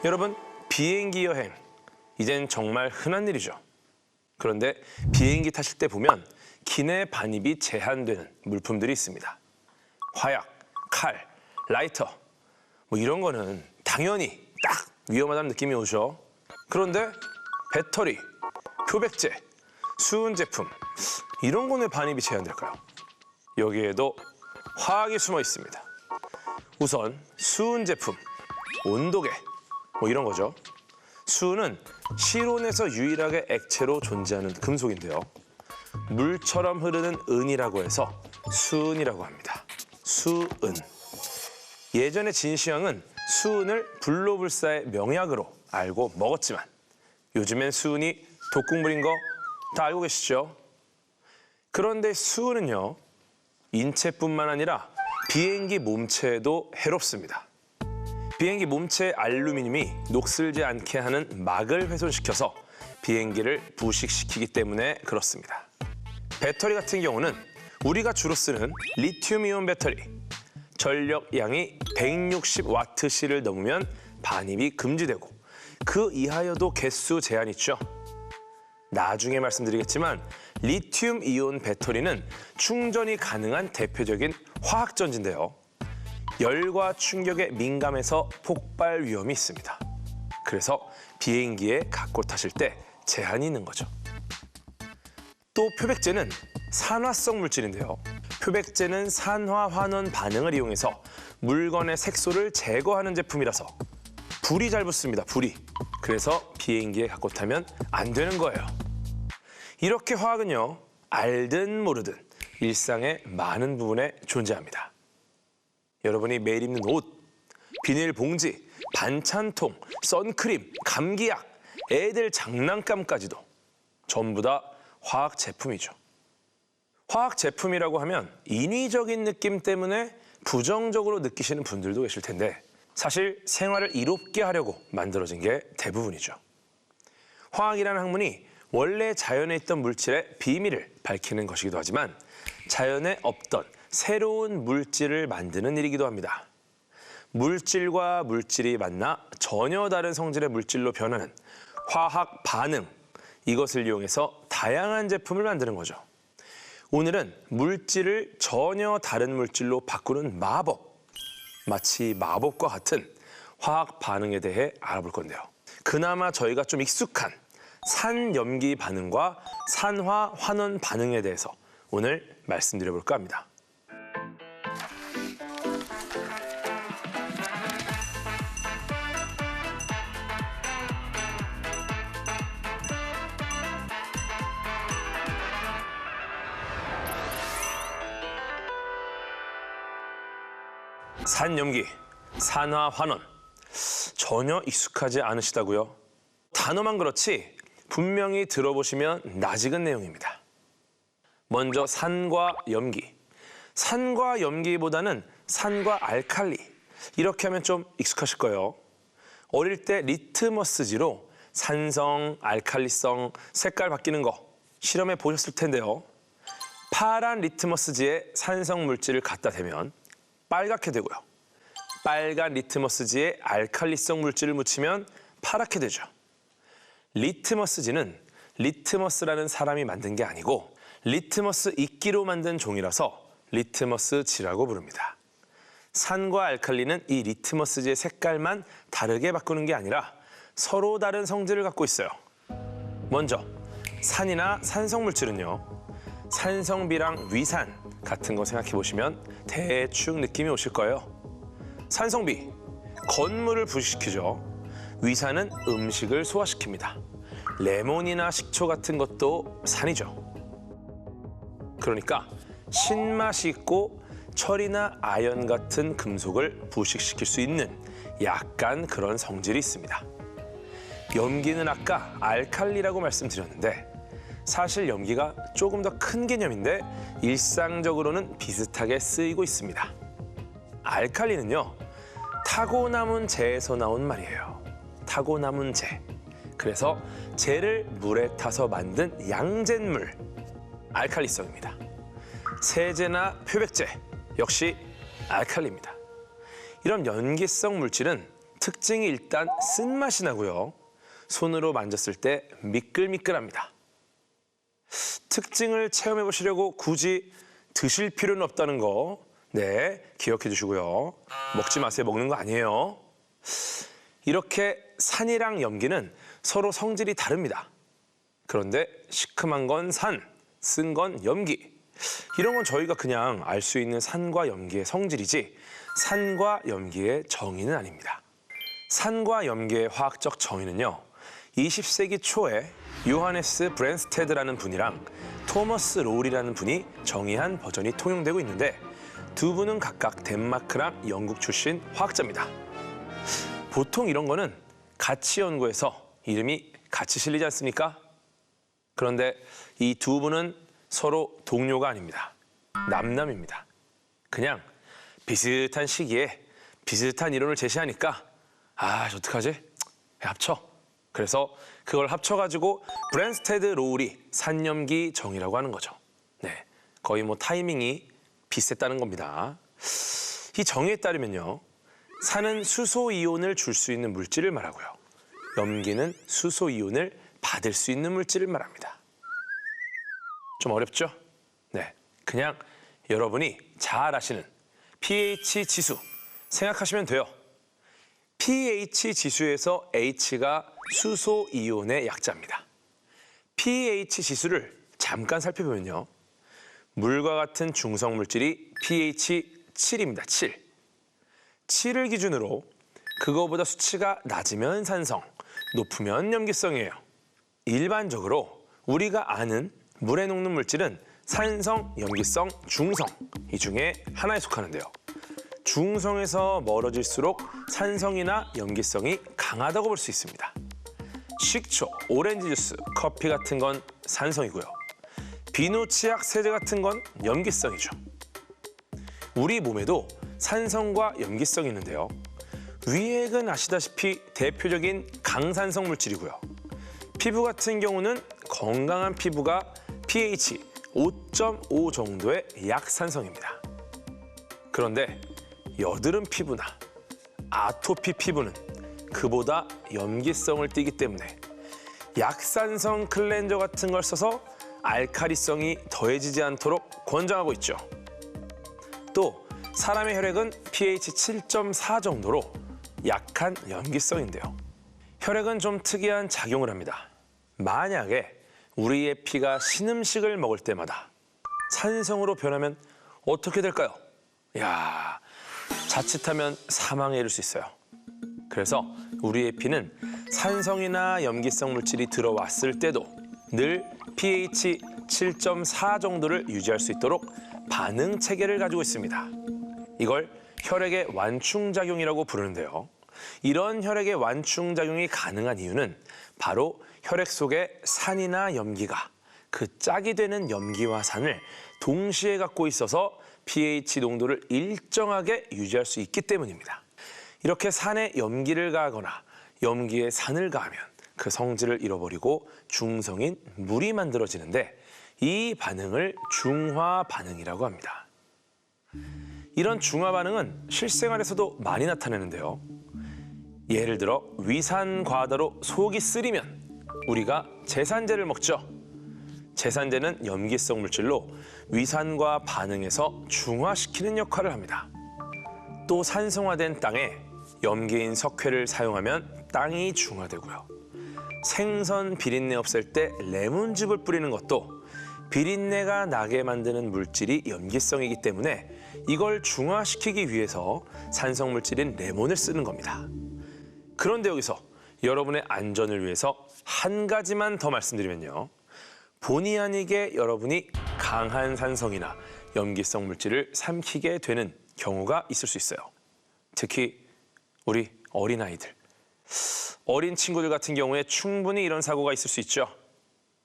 여러분, 비행기 여행, 이젠 정말 흔한 일이죠. 그런데 비행기 타실 때 보면 기내 반입이 제한되는 물품들이 있습니다. 화약, 칼, 라이터, 이런 거는 당연히 딱 위험하다는 느낌이 오죠. 그런데 배터리, 표백제, 수은 제품, 이런 거는 반입이 제한될까요? 여기에도 화학이 숨어 있습니다. 우선 수은 제품, 온도계, 이런 거죠. 수은은 실온에서 유일하게 액체로 존재하는 금속인데요. 물처럼 흐르는 은이라고 해서 수은이라고 합니다. 수은. 예전에 진시황은 수은을 불로불사의 명약으로 알고 먹었지만 요즘엔 수은이 독극물인 거 다 알고 계시죠? 그런데 수은은요, 인체뿐만 아니라 비행기 몸체에도 해롭습니다. 비행기 몸체의 알루미늄이 녹슬지 않게 하는 막을 훼손시켜서 비행기를 부식시키기 때문에 그렇습니다. 배터리 같은 경우는 우리가 주로 쓰는 리튬이온 배터리, 전력량이 160W를 넘으면 반입이 금지되고 그 이하여도 개수 제한이 있죠. 나중에 말씀드리겠지만 리튬이온 배터리는 충전이 가능한 대표적인 화학전지인데요. 열과 충격에 민감해서 폭발 위험이 있습니다. 그래서 비행기에 갖고 타실 때 제한이 있는 거죠. 또 표백제는 산화성 물질인데요. 표백제는 산화환원 반응을 이용해서 물건의 색소를 제거하는 제품이라서 불이 잘 붙습니다. 불이. 그래서 비행기에 갖고 타면 안 되는 거예요. 이렇게 화학은요, 알든 모르든 일상의 많은 부분에 존재합니다. 여러분이 매일 입는 옷, 비닐봉지, 반찬통, 선크림, 감기약, 애들 장난감까지도 전부 다 화학 제품이죠. 화학 제품이라고 하면 인위적인 느낌 때문에 부정적으로 느끼시는 분들도 계실 텐데 사실 생활을 이롭게 하려고 만들어진 게 대부분이죠. 화학이라는 학문이 원래 자연에 있던 물질의 비밀을 밝히는 것이기도 하지만 자연에 없던 새로운 물질을 만드는 일이기도 합니다. 물질과 물질이 만나 전혀 다른 성질의 물질로 변하는 화학 반응, 이것을 이용해서 다양한 제품을 만드는 거죠. 오늘은 물질을 전혀 다른 물질로 바꾸는 마법, 마치 마법과 같은 화학 반응에 대해 알아볼 건데요. 그나마 저희가 좀 익숙한 산염기 반응과 산화 환원 반응에 대해서 오늘 말씀드려볼까 합니다. 산염기, 산화 환원, 전혀 익숙하지 않으시다고요? 단어만 그렇지 분명히 들어보시면 낯익은 내용입니다. 먼저 산과 염기. 산과 염기보다는 산과 알칼리. 이렇게 하면 좀 익숙하실 거예요. 어릴 때 리트머스지로 산성, 알칼리성, 색깔 바뀌는 거 실험해 보셨을 텐데요. 파란 리트머스지에 산성 물질을 갖다 대면 빨갛게 되고요. 빨간 리트머스지에 알칼리성 물질을 묻히면 파랗게 되죠. 리트머스지는 리트머스라는 사람이 만든 게 아니고 리트머스 이끼로 만든 종이라서 리트머스지라고 부릅니다. 산과 알칼리는 이 리트머스지의 색깔만 다르게 바꾸는 게 아니라 서로 다른 성질을 갖고 있어요. 먼저 산이나 산성 물질은요, 산성비랑 위산 같은 거 생각해 보시면 대충 느낌이 오실 거예요. 산성비, 건물을 부식시키죠. 위산은 음식을 소화시킵니다. 레몬이나 식초 같은 것도 산이죠. 그러니까 신맛이 있고 철이나 아연 같은 금속을 부식시킬 수 있는 약간 그런 성질이 있습니다. 염기는 아까 알칼리라고 말씀드렸는데 사실 염기가 조금 더 큰 개념인데 일상적으로는 비슷하게 쓰이고 있습니다. 알칼리는요, 타고 남은 재에서 나온 말이에요. 타고 남은 재. 그래서 재를 물에 타서 만든 양잿물, 알칼리성입니다. 세제나 표백제 역시 알칼리입니다. 이런 연기성 물질은 특징이 일단 쓴맛이 나고요. 손으로 만졌을 때 미끌미끌합니다. 특징을 체험해 보시려고 굳이 드실 필요는 없다는 거, 네, 기억해 주시고요. 먹지 마세요. 먹는 거 아니에요. 이렇게 산이랑 염기는 서로 성질이 다릅니다. 그런데 시큼한 건 산, 쓴 건 염기. 이런 건 저희가 그냥 알 수 있는 산과 염기의 성질이지 산과 염기의 정의는 아닙니다. 산과 염기의 화학적 정의는요. 20세기 초에 요하네스 브랜스테드라는 분이랑 토머스 롤이라는 분이 정의한 버전이 통용되고 있는데 두 분은 각각 덴마크랑 영국 출신 화학자입니다. 보통 이런 거는 같이 연구해서 이름이 같이 실리지 않습니까? 그런데 이 두 분은 서로 동료가 아닙니다. 남남입니다. 그냥 비슷한 시기에 비슷한 이론을 제시하니까 어떡하지? 합쳐. 그래서 그걸 합쳐가지고 브랜스테드 로울이 산염기 정의라고 하는 거죠. 네, 거의 뭐 타이밍이 비슷했다는 겁니다. 이 정의에 따르면요. 산은 수소이온을 줄 수 있는 물질을 말하고요. 염기는 수소이온을 받을 수 있는 물질을 말합니다. 좀 어렵죠? 네, 그냥 여러분이 잘 아시는 pH 지수 생각하시면 돼요. pH 지수에서 H가 수소이온의 약자입니다. pH 지수를 잠깐 살펴보면요. 물과 같은 중성 물질이 pH 7입니다. 7. 7을 기준으로 그거보다 수치가 낮으면 산성, 높으면 염기성이에요. 일반적으로 우리가 아는 물에 녹는 물질은 산성, 염기성, 중성 이 중에 하나에 속하는데요. 중성에서 멀어질수록 산성이나 염기성이 강하다고 볼 수 있습니다. 식초, 오렌지 주스, 커피 같은 건 산성이고요. 비누, 치약, 세제 같은 건 염기성이죠. 우리 몸에도 산성과 염기성이 있는데요. 위액은 아시다시피 대표적인 강산성 물질이고요. 피부 같은 경우는 건강한 피부가 pH 5.5 정도의 약산성입니다. 그런데 여드름 피부나 아토피 피부는 그보다 염기성을 띠기 때문에 약산성 클렌저 같은 걸 써서 알칼리성이 더해지지 않도록 권장하고 있죠. 또 사람의 혈액은 pH 7.4 정도로 약한 염기성인데요. 혈액은 좀 특이한 작용을 합니다. 만약에 우리의 피가 신음식을 먹을 때마다 산성으로 변하면 어떻게 될까요? 자칫하면 사망에 이를 수 있어요. 그래서 우리의 피는 산성이나 염기성 물질이 들어왔을 때도 늘 pH 7.4 정도를 유지할 수 있도록 반응 체계를 가지고 있습니다. 이걸 혈액의 완충작용이라고 부르는데요. 이런 혈액의 완충작용이 가능한 이유는 바로 혈액 속에 산이나 염기가 그 짝이 되는 염기와 산을 동시에 갖고 있어서 pH 농도를 일정하게 유지할 수 있기 때문입니다. 이렇게 산에 염기를 가하거나 염기에 산을 가하면 그 성질을 잃어버리고 중성인 물이 만들어지는데 이 반응을 중화 반응이라고 합니다. 이런 중화 반응은 실생활에서도 많이 나타나는데요. 예를 들어 위산 과다로 속이 쓰리면 우리가 제산제를 먹죠. 제산제는 염기성 물질로 위산과 반응해서 중화시키는 역할을 합니다. 또 산성화된 땅에 염기인 석회를 사용하면 땅이 중화되고요. 생선 비린내 없앨 때 레몬즙을 뿌리는 것도 비린내가 나게 만드는 물질이 염기성이기 때문에 이걸 중화시키기 위해서 산성 물질인 레몬을 쓰는 겁니다. 그런데 여기서 여러분의 안전을 위해서 한 가지만 더 말씀드리면요. 본의 아니게 여러분이 강한 산성이나 염기성 물질을 삼키게 되는 경우가 있을 수 있어요. 특히 우리 어린아이들, 어린 친구들 같은 경우에 충분히 이런 사고가 있을 수 있죠.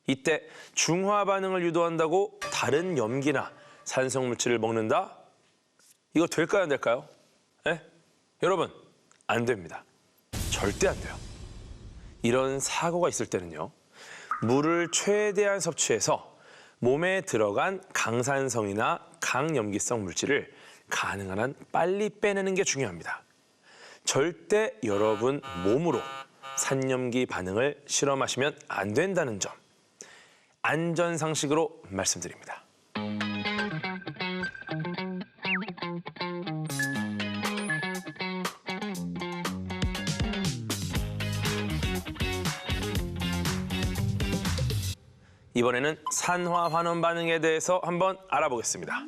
이때 중화 반응을 유도한다고 다른 염기나 산성 물질을 먹는다? 이거 될까요, 안 될까요? 여러분, 안 됩니다. 절대 안 돼요. 이런 사고가 있을 때는요. 물을 최대한 섭취해서 몸에 들어간 강산성이나 강염기성 물질을 가능한 한 빨리 빼내는 게 중요합니다. 절대 여러분 몸으로 산염기 반응을 실험하시면 안 된다는 점 안전 상식으로 말씀드립니다. 이번에는 산화 환원 반응에 대해서 한번 알아보겠습니다.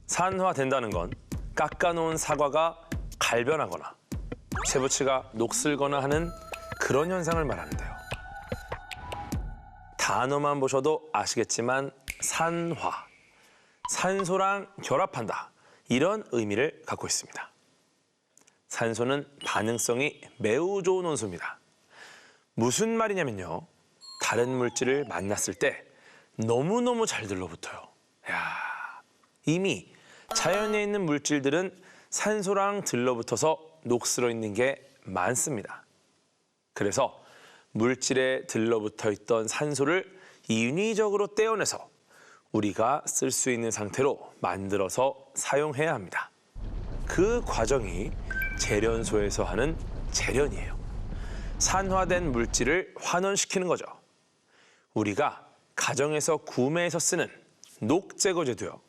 산화된다는 건 깎아놓은 사과가 갈변하거나 쇠붙이가 녹슬거나 하는 그런 현상을 말하는데요. 단어만 보셔도 아시겠지만 산화, 산소랑 결합한다 이런 의미를 갖고 있습니다. 산소는 반응성이 매우 좋은 원소입니다. 무슨 말이냐면요. 다른 물질을 만났을 때 너무너무 잘 들러붙어요. 이미 자연에 있는 물질들은 산소랑 들러붙어서 녹슬어 있는 게 많습니다. 그래서 물질에 들러붙어 있던 산소를 인위적으로 떼어내서 우리가 쓸 수 있는 상태로 만들어서 사용해야 합니다. 그 과정이 재련소에서 하는 재련이에요. 산화된 물질을 환원시키는 거죠. 우리가 가정에서 구매해서 쓰는 녹제거제도요.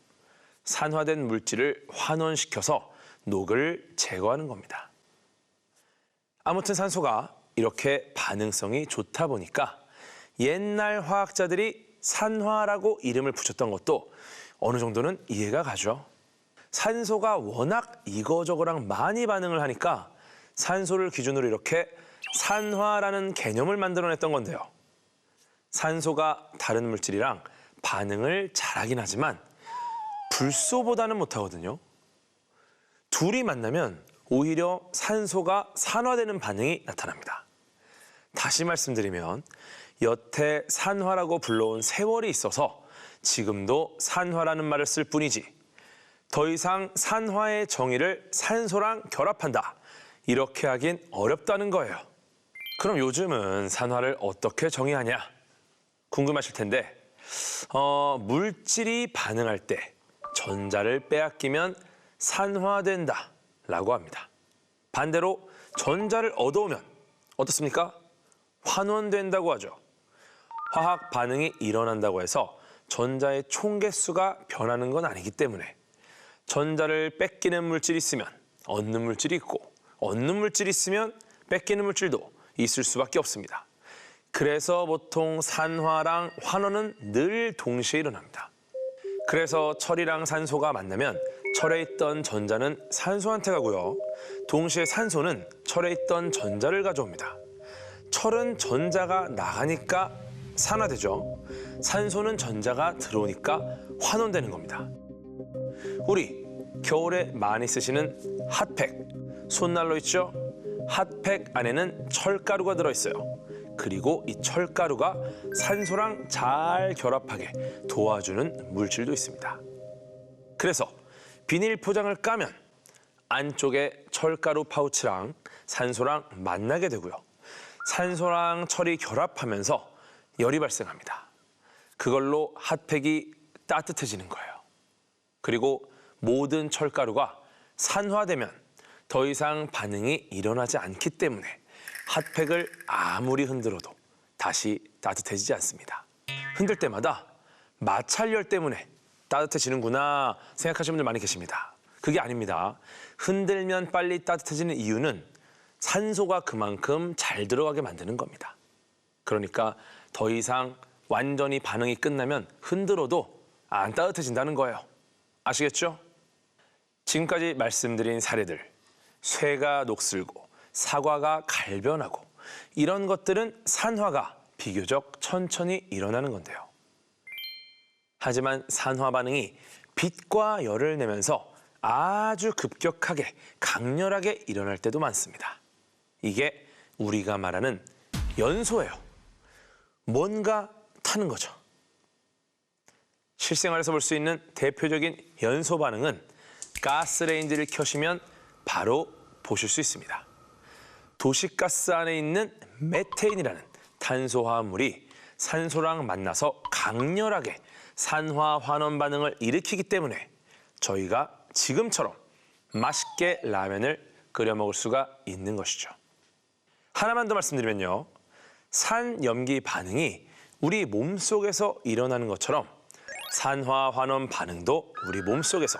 산화된 물질을 환원시켜서 녹을 제거하는 겁니다. 아무튼 산소가 이렇게 반응성이 좋다 보니까 옛날 화학자들이 산화라고 이름을 붙였던 것도 어느 정도는 이해가 가죠. 산소가 워낙 이거저거랑 많이 반응을 하니까 산소를 기준으로 이렇게 산화라는 개념을 만들어냈던 건데요. 산소가 다른 물질이랑 반응을 잘하긴 하지만 불소보다는 못하거든요. 둘이 만나면 오히려 산소가 산화되는 반응이 나타납니다. 다시 말씀드리면 여태 산화라고 불러온 세월이 있어서 지금도 산화라는 말을 쓸 뿐이지 더 이상 산화의 정의를 산소랑 결합한다 이렇게 하긴 어렵다는 거예요. 그럼 요즘은 산화를 어떻게 정의하냐? 궁금하실 텐데 물질이 반응할 때 전자를 빼앗기면 산화된다 라고 합니다. 반대로 전자를 얻어오면 어떻습니까? 환원된다고 하죠. 화학 반응이 일어난다고 해서 전자의 총 개수가 변하는 건 아니기 때문에 전자를 뺏기는 물질이 있으면 얻는 물질이 있고 얻는 물질이 있으면 뺏기는 물질도 있을 수밖에 없습니다. 그래서 보통 산화랑 환원은 늘 동시에 일어납니다. 그래서 철이랑 산소가 만나면 철에 있던 전자는 산소한테 가고요. 동시에 산소는 철에 있던 전자를 가져옵니다. 철은 전자가 나가니까 산화되죠. 산소는 전자가 들어오니까 환원되는 겁니다. 우리 겨울에 많이 쓰시는 핫팩, 손난로 있죠? 핫팩 안에는 철가루가 들어있어요. 그리고 이 철가루가 산소랑 잘 결합하게 도와주는 물질도 있습니다. 그래서 비닐 포장을 까면 안쪽에 철가루 파우치랑 산소랑 만나게 되고요. 산소랑 철이 결합하면서 열이 발생합니다. 그걸로 핫팩이 따뜻해지는 거예요. 그리고 모든 철가루가 산화되면 더 이상 반응이 일어나지 않기 때문에 핫팩을 아무리 흔들어도 다시 따뜻해지지 않습니다. 흔들 때마다 마찰열 때문에 따뜻해지는구나 생각하시는 분들 많이 계십니다. 그게 아닙니다. 흔들면 빨리 따뜻해지는 이유는 산소가 그만큼 잘 들어가게 만드는 겁니다. 그러니까 더 이상 완전히 반응이 끝나면 흔들어도 안 따뜻해진다는 거예요. 아시겠죠? 지금까지 말씀드린 사례들, 쇠가 녹슬고 사과가 갈변하고 이런 것들은 산화가 비교적 천천히 일어나는 건데요. 하지만 산화 반응이 빛과 열을 내면서 아주 급격하게 강렬하게 일어날 때도 많습니다. 이게 우리가 말하는 연소예요. 뭔가 타는 거죠. 실생활에서 볼 수 있는 대표적인 연소 반응은 가스레인지를 켜시면 바로 보실 수 있습니다. 도시가스 안에 있는 메테인이라는 탄소화합물이 산소랑 만나서 강렬하게 산화 환원 반응을 일으키기 때문에 저희가 지금처럼 맛있게 라면을 끓여 먹을 수가 있는 것이죠. 하나만 더 말씀드리면요. 산염기 반응이 우리 몸속에서 일어나는 것처럼 산화환원 반응도 우리 몸속에서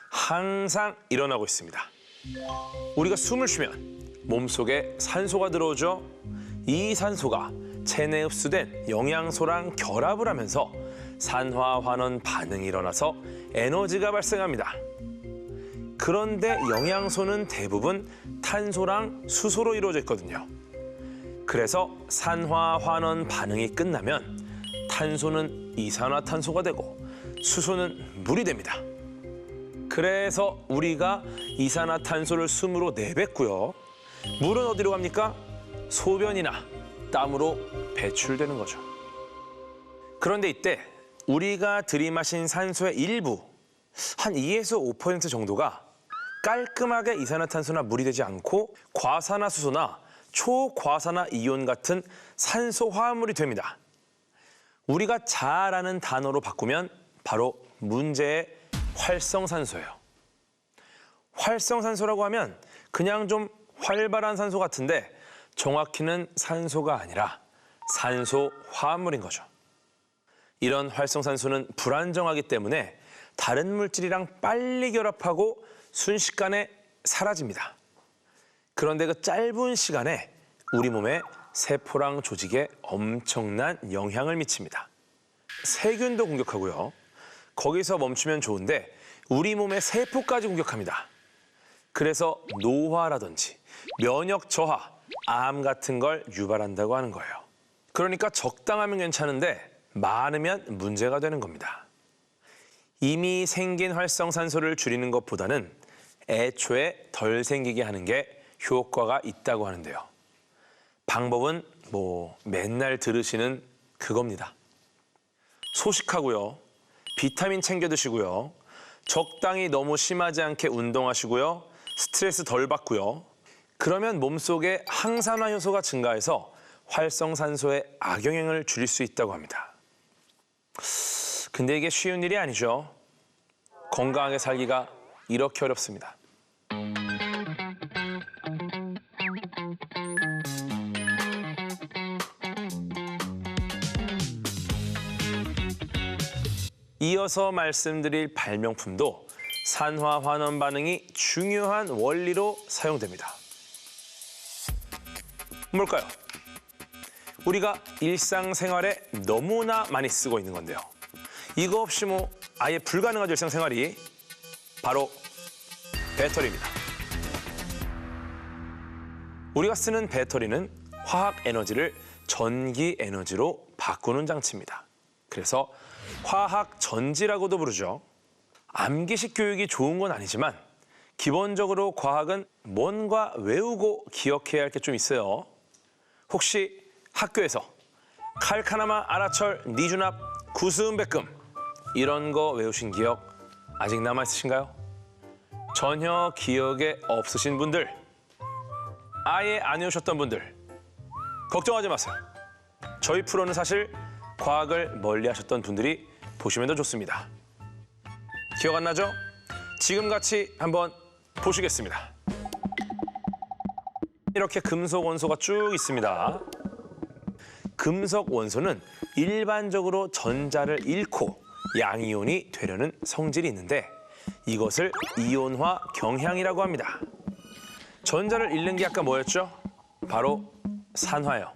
항상 일어나고 있습니다. 우리가 숨을 쉬면 몸속에 산소가 들어오죠. 이 산소가 체내에 흡수된 영양소랑 결합을 하면서 산화환원 반응이 일어나서 에너지가 발생합니다. 그런데 영양소는 대부분 탄소랑 수소로 이루어져 있거든요. 그래서 산화환원 반응이 끝나면 탄소는 이산화탄소가 되고 수소는 물이 됩니다. 그래서 우리가 이산화탄소를 숨으로 내뱉고요. 물은 어디로 갑니까? 소변이나 땀으로 배출되는 거죠. 그런데 이때 우리가 들이마신 산소의 일부, 한 2에서 5% 정도가 깔끔하게 이산화탄소나 물이 되지 않고 과산화수소나 초과산화이온 같은 산소 화합물이 됩니다. 우리가 잘 아는 단어로 바꾸면 바로 문제의 활성산소예요. 활성산소라고 하면 그냥 좀 활발한 산소 같은데 정확히는 산소가 아니라 산소 화합물인 거죠. 이런 활성산소는 불안정하기 때문에 다른 물질이랑 빨리 결합하고 순식간에 사라집니다. 그런데 그 짧은 시간에 우리 몸의 세포랑 조직에 엄청난 영향을 미칩니다. 세균도 공격하고요. 거기서 멈추면 좋은데 우리 몸의 세포까지 공격합니다. 그래서 노화라든지 면역 저하, 암 같은 걸 유발한다고 하는 거예요. 그러니까 적당하면 괜찮은데 많으면 문제가 되는 겁니다. 이미 생긴 활성산소를 줄이는 것보다는 애초에 덜 생기게 하는 게 효과가 있다고 하는데요. 방법은 맨날 들으시는 그겁니다. 소식하고요. 비타민 챙겨 드시고요. 적당히 너무 심하지 않게 운동하시고요. 스트레스 덜 받고요. 그러면 몸속에 항산화 효소가 증가해서 활성산소의 악영향을 줄일 수 있다고 합니다. 근데 이게 쉬운 일이 아니죠. 건강하게 살기가 이렇게 어렵습니다. 이어서 말씀드릴 발명품도 산화환원 반응이 중요한 원리로 사용됩니다. 뭘까요? 우리가 일상생활에 너무나 많이 쓰고 있는 건데요. 이거 없이 아예 불가능하죠, 일상생활이. 바로 배터리입니다. 우리가 쓰는 배터리는 화학 에너지를 전기 에너지로 바꾸는 장치입니다. 그래서 화학 전지라고도 부르죠. 암기식 교육이 좋은 건 아니지만 기본적으로 과학은 뭔가 외우고 기억해야 할 게 좀 있어요. 혹시 학교에서 칼카나마 아라철 니주납 구스음백금 이런 거 외우신 기억 아직 남아있으신가요? 전혀 기억에 없으신 분들, 아예 안 외우셨던 분들 걱정하지 마세요. 저희 프로는 사실 과학을 멀리하셨던 분들이 보시면 더 좋습니다. 기억 안 나죠? 지금 같이 한번 보시겠습니다. 이렇게 금속 원소가 쭉 있습니다. 금속 원소는 일반적으로 전자를 잃고 양이온이 되려는 성질이 있는데 이것을 이온화 경향이라고 합니다. 전자를 잃는 게 아까 뭐였죠? 바로 산화요.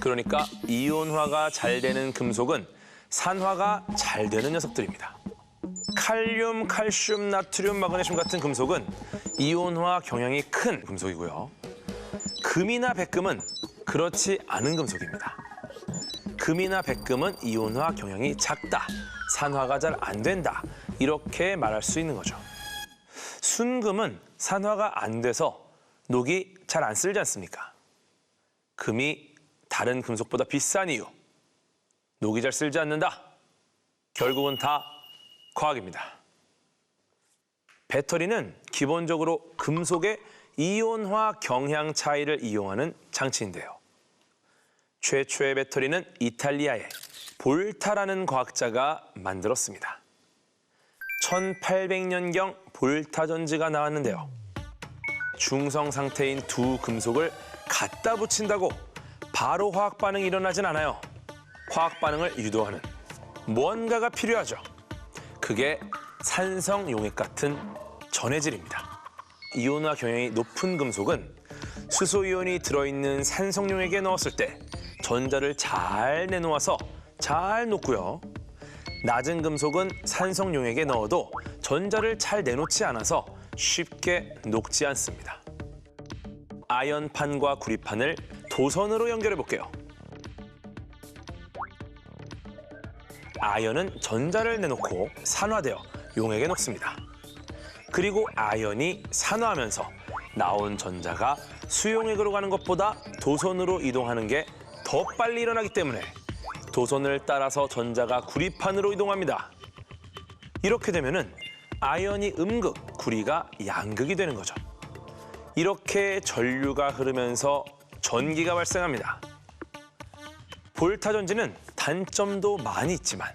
그러니까 이온화가 잘 되는 금속은 산화가 잘 되는 녀석들입니다. 칼륨, 칼슘, 나트륨, 마그네슘 같은 금속은 이온화 경향이 큰 금속이고요. 금이나 백금은 그렇지 않은 금속입니다. 금이나 백금은 이온화 경향이 작다, 산화가 잘 안 된다 이렇게 말할 수 있는 거죠. 순금은 산화가 안 돼서 녹이 잘 안 쓸지 않습니까? 금이 다른 금속보다 비싼 이유, 녹이 잘 쓸지 않는다. 결국은 다 과학입니다. 배터리는 기본적으로 금속의 이온화 경향 차이를 이용하는 장치인데요. 최초의 배터리는 이탈리아의 볼타라는 과학자가 만들었습니다. 1800년경 볼타 전지가 나왔는데요. 중성 상태인 두 금속을 갖다 붙인다고 바로 화학 반응이 일어나진 않아요. 화학 반응을 유도하는 무언가가 필요하죠. 그게 산성 용액 같은 전해질입니다. 이온화 경향이 높은 금속은 수소 이온이 들어있는 산성 용액에 넣었을 때 전자를 잘 내놓아서 잘 녹고요. 낮은 금속은 산성 용액에 넣어도 전자를 잘 내놓지 않아서 쉽게 녹지 않습니다. 아연판과 구리판을 도선으로 연결해 볼게요. 아연은 전자를 내놓고 산화되어 용액에 녹습니다. 그리고 아연이 산화하면서 나온 전자가 수용액으로 가는 것보다 도선으로 이동하는 게 더 빨리 일어나기 때문에 도선을 따라서 전자가 구리판으로 이동합니다. 이렇게 되면은 아연이 음극, 구리가 양극이 되는 거죠. 이렇게 전류가 흐르면서 전기가 발생합니다. 볼타 전지는 단점도 많이 있지만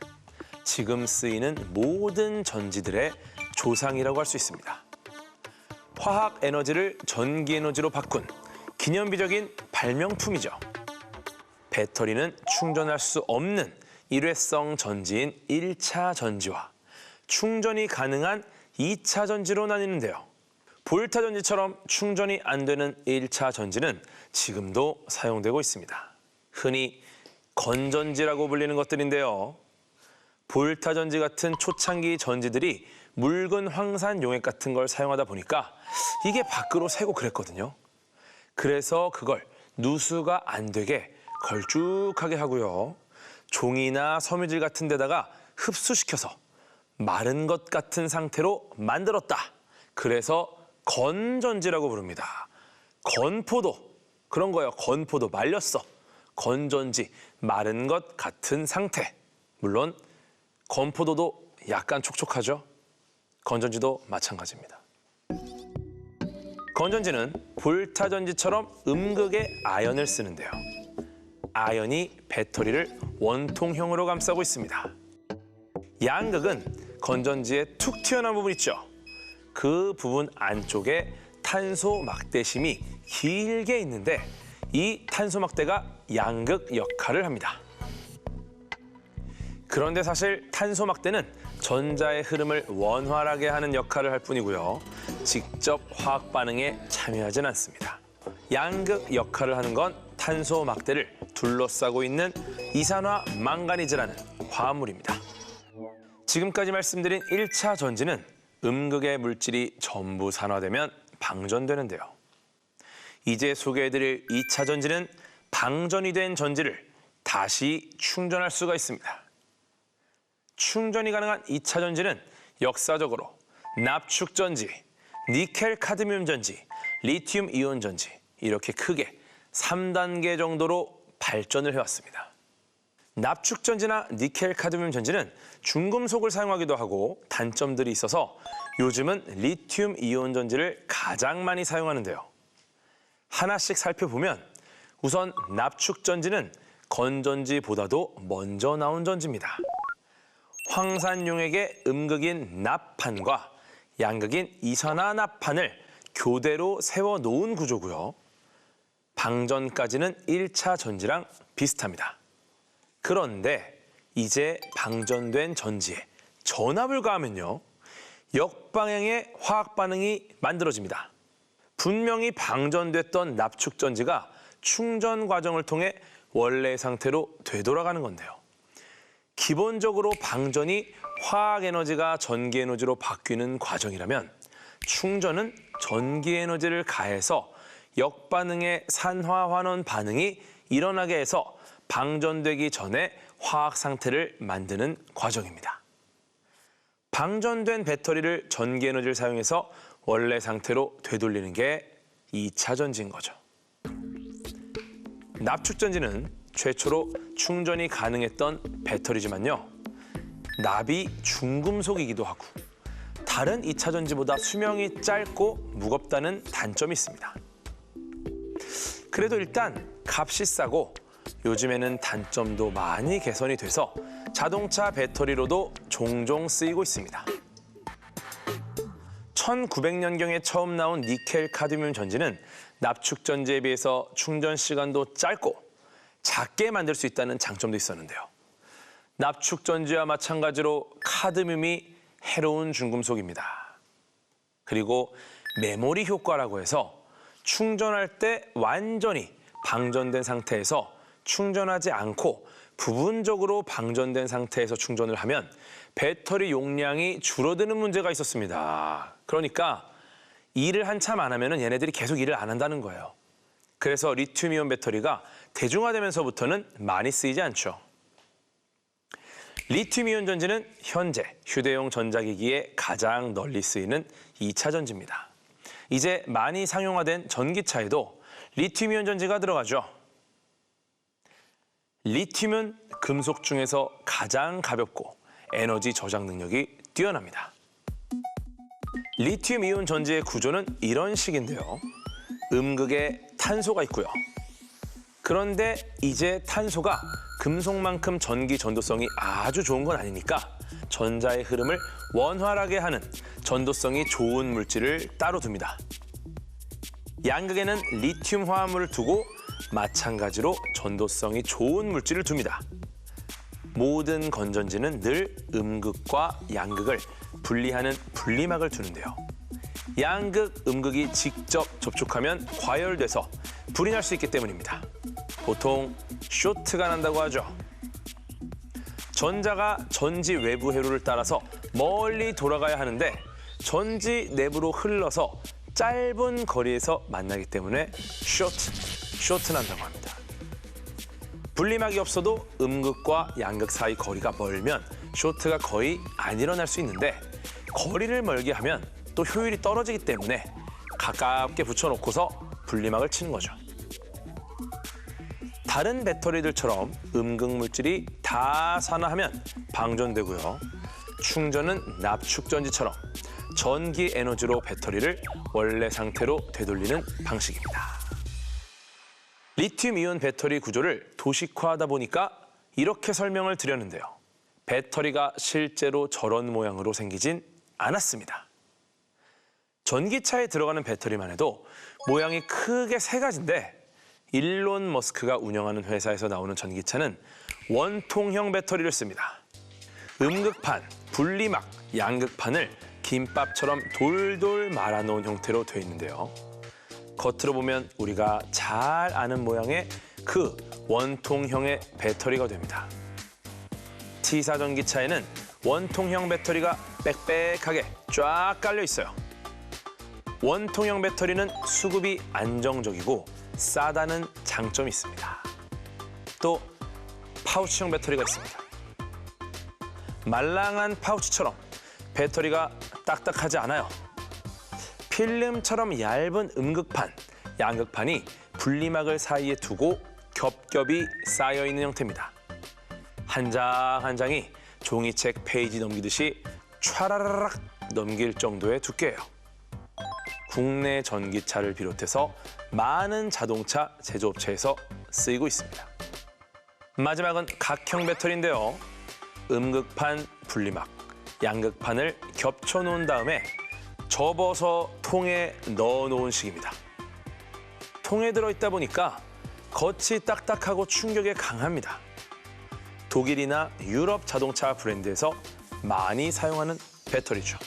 지금 쓰이는 모든 전지들의 조상이라고 할 수 있습니다. 화학 에너지를 전기 에너지로 바꾼 기념비적인 발명품이죠. 배터리는 충전할 수 없는 일회성 전지인 1차 전지와 충전이 가능한 2차 전지로 나뉘는데요. 볼타 전지처럼 충전이 안 되는 1차 전지는 지금도 사용되고 있습니다. 흔히 건전지라고 불리는 것들인데요. 볼타 전지 같은 초창기 전지들이 묽은 황산 용액 같은 걸 사용하다 보니까 이게 밖으로 새고 그랬거든요. 그래서 그걸 누수가 안 되게 걸쭉하게 하고요. 종이나 섬유질 같은 데다가 흡수시켜서 마른 것 같은 상태로 만들었다. 그래서 건전지라고 부릅니다. 건포도, 그런 거예요. 건포도, 말렸어. 건전지, 마른 것 같은 상태. 물론 건포도도 약간 촉촉하죠. 건전지도 마찬가지입니다. 건전지는 볼타 전지처럼 음극의 아연을 쓰는데요. 아연이 배터리를 원통형으로 감싸고 있습니다. 양극은 건전지에 툭 튀어나온 부분 있죠. 그 부분 안쪽에 탄소 막대심이 길게 있는데 이 탄소 막대가 양극 역할을 합니다. 그런데 사실 탄소 막대는 전자의 흐름을 원활하게 하는 역할을 할 뿐이고요. 직접 화학 반응에 참여하진 않습니다. 양극 역할을 하는 건 탄소 막대를 둘러싸고 있는 이산화 망가니즈라는 화합물입니다. 지금까지 말씀드린 1차 전지는 음극의 물질이 전부 산화되면 방전되는데요. 이제 소개해드릴 2차 전지는 방전이 된 전지를 다시 충전할 수가 있습니다. 충전이 가능한 2차 전지는 역사적으로 납축 전지, 니켈 카드뮴 전지, 리튬 이온 전지 이렇게 크게 3단계 정도로 발전을 해왔습니다. 납축 전지나 니켈 카드뮴 전지는 중금속을 사용하기도 하고 단점들이 있어서 요즘은 리튬 이온 전지를 가장 많이 사용하는데요. 하나씩 살펴보면 우선 납축 전지는 건전지보다도 먼저 나온 전지입니다. 황산 용액의 음극인 납판과 양극인 이산화 납판을 교대로 세워놓은 구조고요. 방전까지는 1차 전지랑 비슷합니다. 그런데 이제 방전된 전지에 전압을 가하면요. 역방향의 화학 반응이 만들어집니다. 분명히 방전됐던 납축 전지가 충전 과정을 통해 원래 상태로 되돌아가는 건데요. 기본적으로 방전이 화학 에너지가 전기 에너지로 바뀌는 과정이라면 충전은 전기 에너지를 가해서 역반응의 산화 환원 반응이 일어나게 해서 방전되기 전에 화학 상태를 만드는 과정입니다. 방전된 배터리를 전기 에너지를 사용해서 원래 상태로 되돌리는 게 2차 전지인 거죠. 납축 전지는 최초로 충전이 가능했던 배터리지만요. 납이 중금속이기도 하고 다른 2차 전지보다 수명이 짧고 무겁다는 단점이 있습니다. 그래도 일단 값이 싸고 요즘에는 단점도 많이 개선이 돼서 자동차 배터리로도 종종 쓰이고 있습니다. 1900년경에 처음 나온 니켈 카드뮴 전지는 납축 전지에 비해서 충전 시간도 짧고 작게 만들 수 있다는 장점도 있었는데요. 납축 전지와 마찬가지로 카드뮴이 해로운 중금속입니다. 그리고 메모리 효과라고 해서 충전할 때 완전히 방전된 상태에서 충전하지 않고 부분적으로 방전된 상태에서 충전을 하면 배터리 용량이 줄어드는 문제가 있었습니다. 그러니까 일을 한참 안 하면 얘네들이 계속 일을 안 한다는 거예요. 그래서 리튬이온 배터리가 대중화되면서부터는 많이 쓰이지 않죠. 리튬이온 전지는 현재 휴대용 전자기기에 가장 널리 쓰이는 2차 전지입니다. 이제 많이 상용화된 전기차에도 리튬이온 전지가 들어가죠. 리튬은 금속 중에서 가장 가볍고 에너지 저장 능력이 뛰어납니다. 리튬이온 전지의 구조는 이런 식인데요. 음극에 탄소가 있고요. 그런데 이제 탄소가 금속만큼 전기 전도성이 아주 좋은 건 아니니까 전자의 흐름을 원활하게 하는 전도성이 좋은 물질을 따로 둡니다. 양극에는 리튬 화합물을 두고 마찬가지로 전도성이 좋은 물질을 둡니다. 모든 건전지는 늘 음극과 양극을 분리하는 분리막을 두는데요. 양극, 음극이 직접 접촉하면 과열돼서 불이 날 수 있기 때문입니다. 보통 쇼트가 난다고 하죠. 전자가 전지 외부 회로를 따라서 멀리 돌아가야 하는데 전지 내부로 흘러서 짧은 거리에서 만나기 때문에 쇼트 난다고 합니다. 분리막이 없어도 음극과 양극 사이 거리가 멀면 쇼트가 거의 안 일어날 수 있는데 거리를 멀게 하면 또 효율이 떨어지기 때문에 가깝게 붙여놓고서 분리막을 치는 거죠. 다른 배터리들처럼 음극 물질이 다 산화하면 방전되고요. 충전은 납축 전지처럼 전기 에너지로 배터리를 원래 상태로 되돌리는 방식입니다. 리튬이온 배터리 구조를 도식화하다 보니까 이렇게 설명을 드렸는데요. 배터리가 실제로 저런 모양으로 생기진 않았습니다. 전기차에 들어가는 배터리만 해도 모양이 크게 세 가지인데 일론 머스크가 운영하는 회사에서 나오는 전기차는 원통형 배터리를 씁니다. 음극판, 분리막, 양극판을 김밥처럼 돌돌 말아놓은 형태로 되어 있는데요. 겉으로 보면 우리가 잘 아는 모양의 그 원통형의 배터리가 됩니다. T사 전기차에는 원통형 배터리가 빽빽하게 쫙 깔려 있어요. 원통형 배터리는 수급이 안정적이고 싸다는 장점이 있습니다. 또 파우치형 배터리가 있습니다. 말랑한 파우치처럼 배터리가 딱딱하지 않아요. 필름처럼 얇은 음극판, 양극판이 분리막을 사이에 두고 겹겹이 쌓여있는 형태입니다. 한 장 한 장이 종이책 페이지 넘기듯이 촤라라락 넘길 정도의 두께예요. 국내 전기차를 비롯해서 많은 자동차 제조업체에서 쓰이고 있습니다. 마지막은 각형 배터리인데요. 음극판, 분리막, 양극판을 겹쳐놓은 다음에 접어서 통에 넣어놓은 식입니다. 통에 들어있다 보니까 겉이 딱딱하고 충격에 강합니다. 독일이나 유럽 자동차 브랜드에서 많이 사용하는 배터리죠.